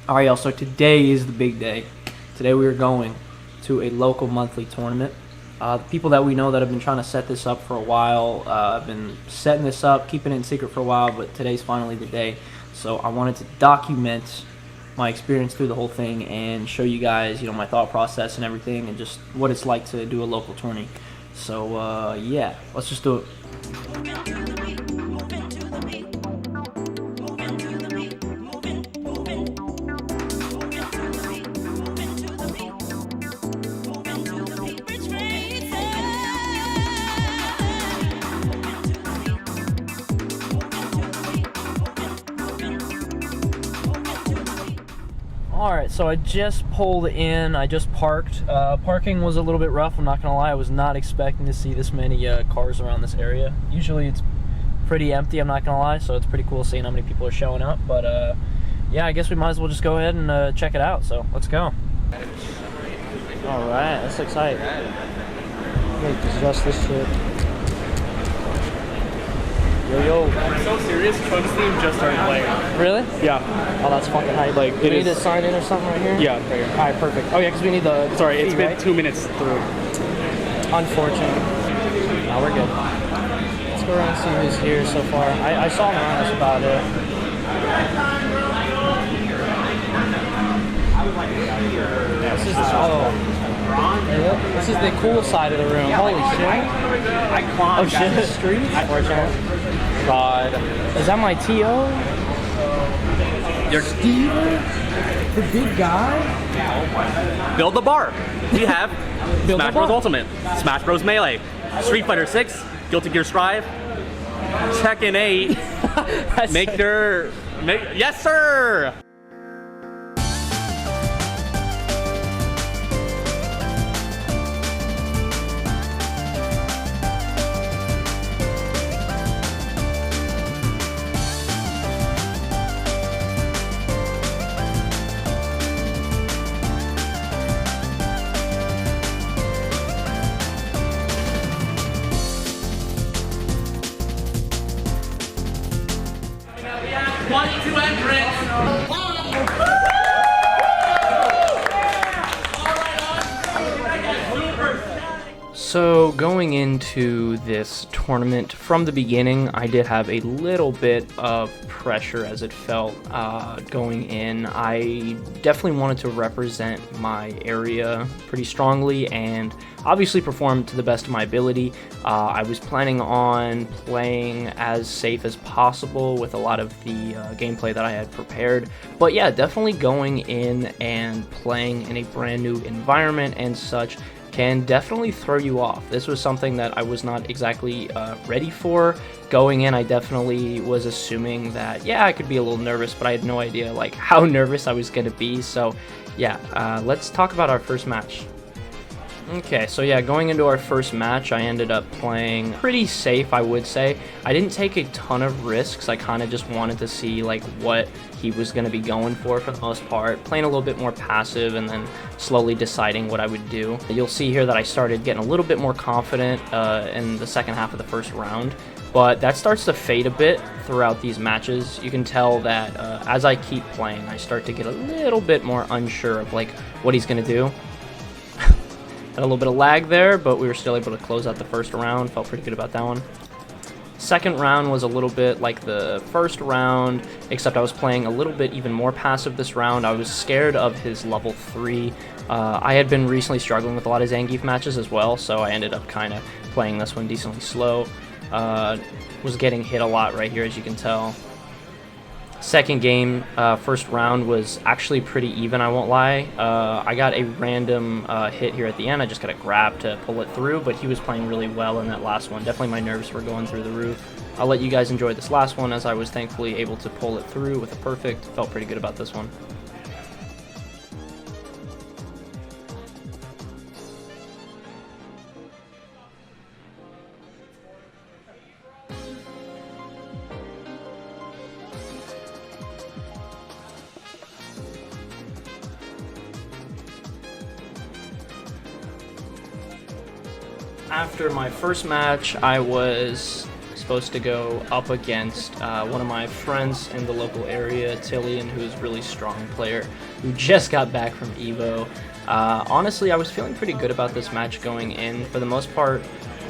Alright, y'all, so today is the big day. Today we are going to a local monthly tournament. The people that we know that have been trying to set this up for a while, have been setting this up, keeping it in secret for a while, but today's finally the day. So I wanted to document my experience through the whole thing and show you guys, my thought process and everything, and just what it's like to do a local tourney. So yeah, let's just do it. Alright, so I just pulled in, I just parked. Parking was a little bit rough, I'm not gonna lie. I was not expecting to see this many cars around this area. Usually it's pretty empty, I'm not gonna lie, so it's pretty cool seeing how many people are showing up. But yeah, I guess we might as well just go ahead and check it out, so let's go. Alright, that's exciting. Let me adjust this shit. Yo. I'm so serious, chun theme just started playing. Really? Yeah. Oh, that's fucking hype. Like, do we need to sign in or something right here? Yeah, right here. Alright, perfect. Oh yeah, because we need the Sorry, fee, it's been right? 2 minutes through. Unfortunate. No, we're good. Let's go around and see who's here so far. I saw him around, that's about it. This is the cool side of the room. Holy shit. Oh shit. Street? God. Is that my T.O.? You're Steve? The big guy? Build the bar. We have Smash Bros. Ultimate, Smash Bros. Melee, Street Fighter 6, Guilty Gear Strive, Tekken 8. Yes, sir! So going into this tournament from the beginning, I did have a little bit of pressure as it felt going in. I definitely wanted to represent my area pretty strongly and obviously perform to the best of my ability. I was planning on playing as safe as possible with a lot of the gameplay that I had prepared. But yeah, definitely going in and playing in a brand new environment and such can definitely throw you off. This was something that I was not exactly ready for. Going in, I definitely was assuming that, yeah, I could be a little nervous, but I had no idea like how nervous I was gonna be. So yeah, let's talk about our first match. Okay, so yeah, going into our first match, I ended up playing pretty safe, I would say. I didn't take a ton of risks. I kind of just wanted to see like what he was going to be going for the most part, playing a little bit more passive and then slowly deciding what I would do. You'll see here that I started getting a little bit more confident in the second half of the first round, but that starts to fade a bit throughout these matches. You can tell that as I keep playing, I start to get a little bit more unsure of like what he's going to do. Had a little bit of lag there, but we were still able to close out the first round. Felt pretty good about that one. Second round was a little bit like the first round, except I was playing a little bit even more passive this round. I was scared of his level 3. I had been recently struggling with a lot of Zangief matches as well, so I ended up kind of playing this one decently slow. Was getting hit a lot right here, as you can tell. Second game, first round was actually pretty even, I won't lie. I got a random hit here at the end. I just got a grab to pull it through, but he was playing really well in that last one. Definitely my nerves were going through the roof. I'll let you guys enjoy this last one, as I was thankfully able to pull it through with a perfect. Felt pretty good about this one. After my first match, I was supposed to go up against one of my friends in the local area, Tillian, who's a really strong player who just got back from EVO. Honestly, I was feeling pretty good about this match going in. For the most part,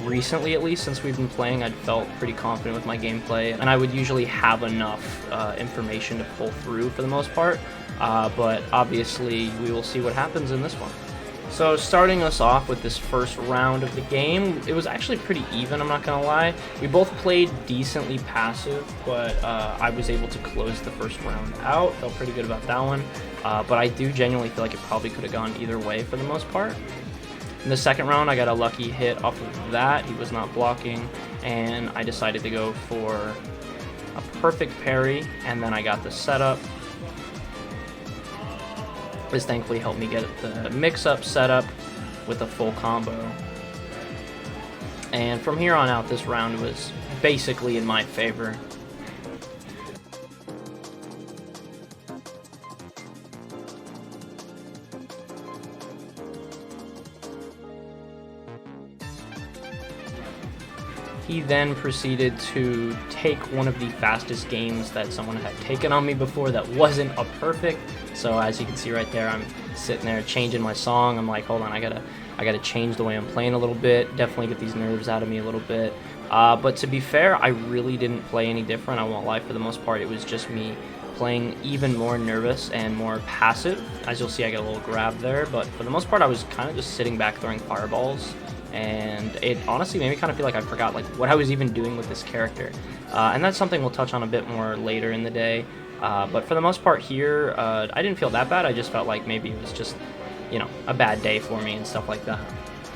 recently at least, since we've been playing, I'd felt pretty confident with my gameplay, and I would usually have enough information to pull through for the most part, but obviously we will see what happens in this one. So starting us off with this first round of the game, it was actually pretty even, I'm not gonna lie. We both played decently passive, but I was able to close the first round out. Felt pretty good about that one, but I do genuinely feel like it probably could have gone either way for the most part. In the second round, I got a lucky hit off of that. He was not blocking, and I decided to go for a perfect parry, and then I got the setup. This thankfully helped me get the mix-up set up with a full combo. And from here on out, this round was basically in my favor. He then proceeded to take one of the fastest games that someone had taken on me before that wasn't a perfect. So as you can see right there, I'm sitting there changing my song. I'm like, hold on, I gotta change the way I'm playing a little bit. Definitely get these nerves out of me a little bit. But to be fair, I really didn't play any different. I won't lie, for the most part, it was just me playing even more nervous and more passive. As you'll see, I get a little grab there, but for the most part, I was kind of just sitting back throwing fireballs. And it honestly made me kind of feel like I forgot like what I was even doing with this character, and that's something we'll touch on a bit more later in the day. But for the most part here, I didn't feel that bad. I just felt like maybe it was just, you know, a bad day for me and stuff like that.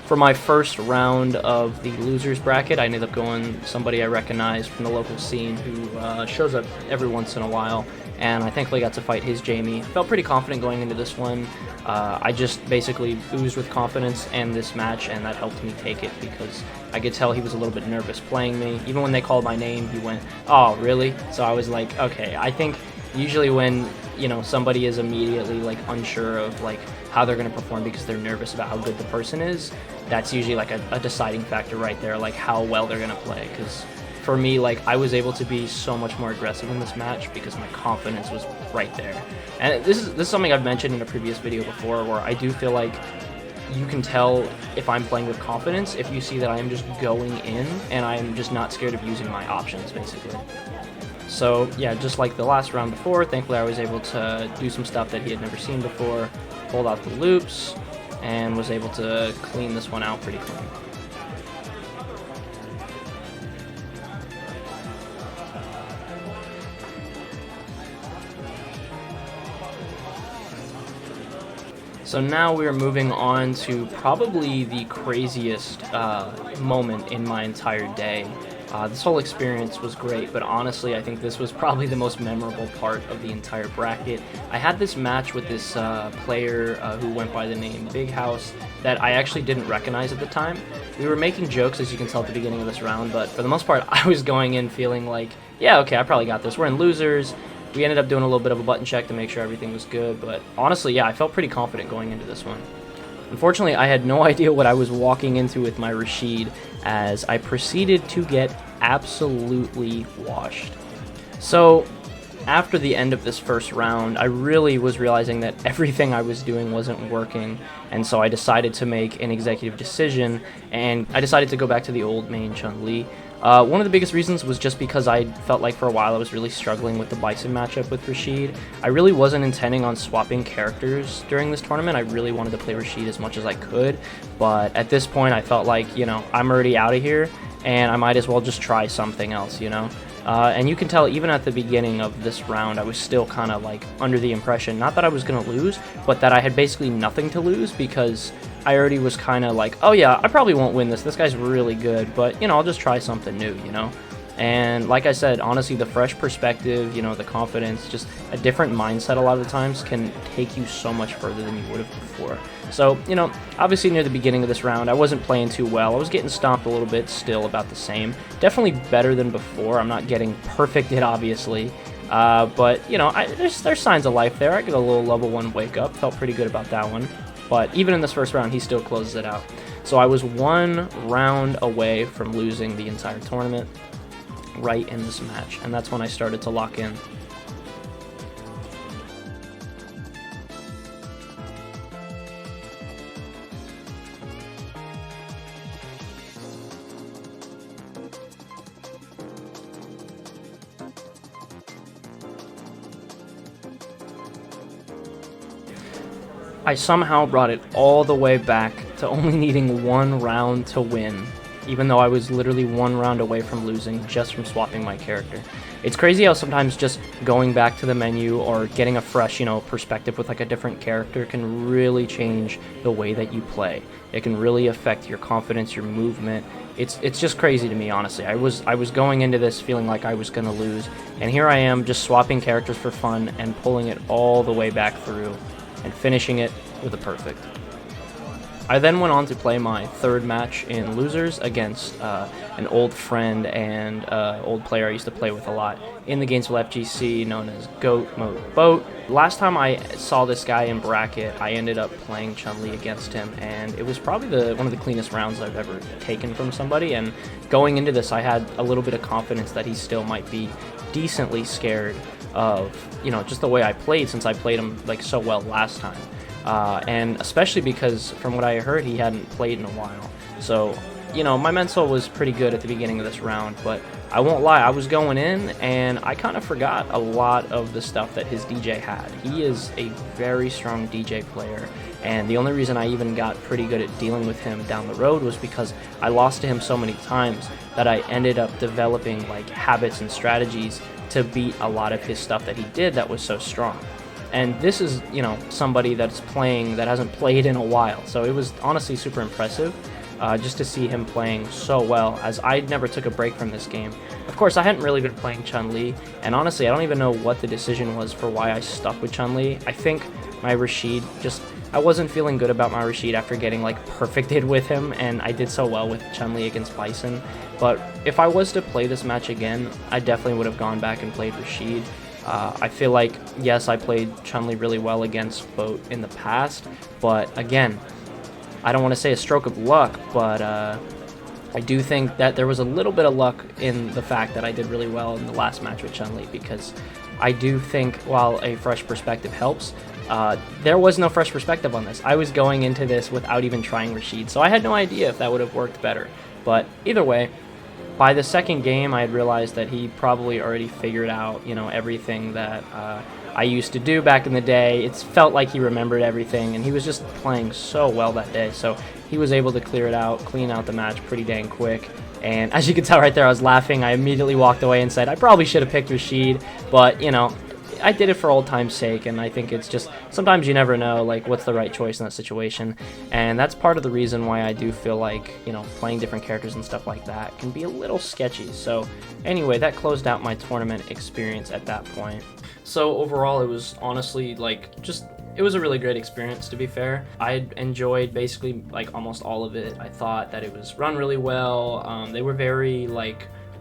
For my first round of the losers bracket, I ended up going somebody I recognized from the local scene who shows up every once in a while, and I thankfully got to fight his Jamie. Felt pretty confident going into this one. I just basically oozed with confidence in this match, and that helped me take it because I could tell he was a little bit nervous playing me. Even when they called my name, he went, "Oh, really?" So I was like, okay. I think usually when, you know, somebody is immediately like unsure of like how they're going to perform because they're nervous about how good the person is, that's usually like a deciding factor right there, like how well they're going to play. Because for me, like, I was able to be so much more aggressive in this match because my confidence was right there. And this is something I've mentioned in a previous video before, where I do feel like you can tell if I'm playing with confidence if you see that I am just going in and I'm just not scared of using my options, basically. So yeah, just like the last round before, thankfully I was able to do some stuff that he had never seen before, pulled out the loops, and was able to clean this one out pretty clean. So now we're moving on to probably the craziest moment in my entire day. This whole experience was great, but honestly, I think this was probably the most memorable part of the entire bracket. I had this match with this player who went by the name Big House that I actually didn't recognize at the time. We were making jokes, as you can tell at the beginning of this round, but for the most part, I was going in feeling like, yeah, okay, I probably got this. We're in losers. We ended up doing a little bit of a button check to make sure everything was good, but honestly, yeah, I felt pretty confident going into this one. Unfortunately, I had no idea what I was walking into with my Rashid, as I proceeded to get absolutely washed. So, after the end of this first round, I really was realizing that everything I was doing wasn't working, and so I decided to make an executive decision, and I decided to go back to the old main Chun-Li. One of the biggest reasons was just because I felt like for a while I was really struggling with the Bison matchup with Rashid. I really wasn't intending on swapping characters during this tournament. I really wanted to play Rashid as much as I could, but at this point I felt like, you know, I'm already out of here, and I might as well just try something else, you know? And you can tell even at the beginning of this round, I was still kind of like under the impression, not that I was going to lose, but that I had basically nothing to lose, because I already was kind of like, oh yeah, I probably won't win this. This guy's really good, but, you know, I'll just try something new, you know? And like I said, honestly, the fresh perspective, you know, the confidence, just a different mindset a lot of the times can take you so much further than you would have before. So, you know, obviously near the beginning of this round, I wasn't playing too well. I was getting stomped a little bit, still about the same. Definitely better than before. I'm not getting perfected, obviously. But, you know, there's signs of life there. I get a little level 1 wake up. Felt pretty good about that one. But even in this first round, he still closes it out. So I was one round away from losing the entire tournament. right in this match, and that's when I started to lock in. I somehow brought it all the way back to only needing 1 round to win, even though I was literally 1 round away from losing just from swapping my character. It's crazy how sometimes just going back to the menu or getting a fresh, perspective with like a different character can really change the way that you play. It can really affect your confidence, your movement. It's just crazy to me, honestly. I was going into this feeling like I was going to lose, and here I am just swapping characters for fun and pulling it all the way back through and finishing it with a perfect. I then went on to play my 3rd match in Losers against an old friend and old player I used to play with a lot in the Gainesville FGC, known as Goat Mode Boat. Last time I saw this guy in bracket, I ended up playing Chun-Li against him, and it was probably one of the cleanest rounds I've ever taken from somebody. And going into this, I had a little bit of confidence that he still might be decently scared of, just the way I played, since I played him like so well last time. And especially because from what I heard, he hadn't played in a while. So, my mental was pretty good at the beginning of this round, but I won't lie, I was going in and I kind of forgot a lot of the stuff that his DJ had. He is a very strong DJ player, and the only reason I even got pretty good at dealing with him down the road was because I lost to him so many times that I ended up developing like habits and strategies to beat a lot of his stuff that he did that was so strong. And this is, somebody that's playing that hasn't played in a while. So it was honestly super impressive just to see him playing so well, as I never took a break from this game. Of course, I hadn't really been playing Chun-Li, and honestly, I don't even know what the decision was for why I stuck with Chun-Li. I think my Rashid I wasn't feeling good about my Rashid after getting like perfected with him, and I did so well with Chun-Li against Bison. But if I was to play this match again, I definitely would have gone back and played Rashid. I feel like, yes, I played Chun-Li really well against Boat in the past, but again, I don't want to say a stroke of luck, but I do think that there was a little bit of luck in the fact that I did really well in the last match with Chun-Li, because I do think while a fresh perspective helps, there was no fresh perspective on this. I was going into this without even trying Rashid, so I had no idea if that would have worked better. But either way, by the 2nd game, I had realized that he probably already figured out, everything that I used to do back in the day. It felt like he remembered everything, and he was just playing so well that day. So he was able to clean out the match pretty dang quick. And as you can tell right there, I was laughing. I immediately walked away and said, I probably should have picked Rashid, but, I did it for old time's sake, and I think it's just, sometimes you never know, like, what's the right choice in that situation, and that's part of the reason why I do feel like, playing different characters and stuff like that can be a little sketchy. So anyway, that closed out my tournament experience at that point. So overall, it was honestly, it was a really great experience, to be fair. I enjoyed basically, almost all of it. I thought that it was run really well. They were very,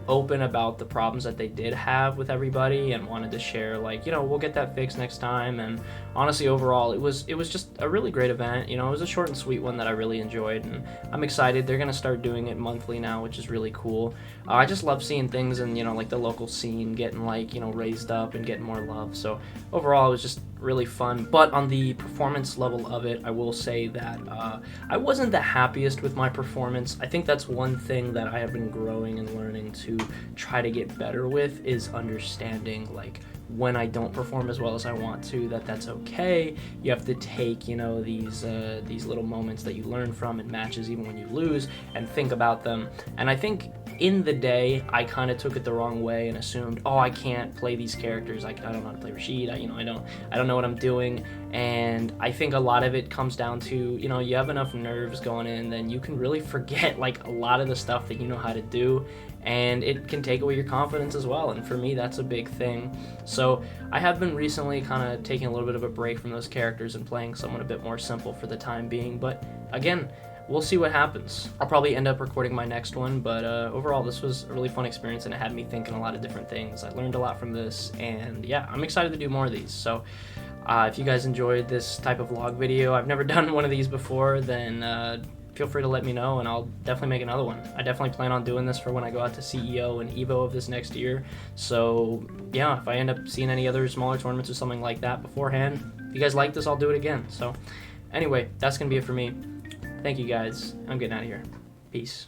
open about the problems that they did have with everybody and wanted to share, we'll get that fixed next time. And honestly, overall, it was just a really great event. It was a short and sweet one that I really enjoyed, and I'm excited. They're gonna start doing it monthly now, which is really cool. I just love seeing things in the local scene getting raised up and getting more love. So overall, it was just really fun. But on the performance level of it, I will say that I wasn't the happiest with my performance. I think that's one thing that I have been growing and learning to try to get better with, is understanding when I don't perform as well as I want to, that's okay. You have to take, these little moments that you learn from in matches, even when you lose, and think about them. And I think in the day, I kind of took it the wrong way and assumed, oh, I can't play these characters. I don't know how to play Rashid. I don't know what I'm doing. And I think a lot of it comes down to, you have enough nerves going in, then you can really forget a lot of the stuff that you know how to do, and it can take away your confidence as well. And for me, that's a big thing. So I have been recently kind of taking a little bit of a break from those characters and playing someone a bit more simple for the time being. But again, we'll see what happens. I'll probably end up recording my next one, but overall, this was a really fun experience, and it had me thinking a lot of different things. I learned a lot from this, and yeah, I'm excited to do more of these. So if you guys enjoyed this type of vlog video, I've never done one of these before, then feel free to let me know, and I'll definitely make another one. I definitely plan on doing this for when I go out to CEO and EVO of this next year. So yeah, if I end up seeing any other smaller tournaments or something like that beforehand, if you guys like this, I'll do it again. So anyway, that's gonna be it for me. Thank you guys. I'm getting out of here. Peace.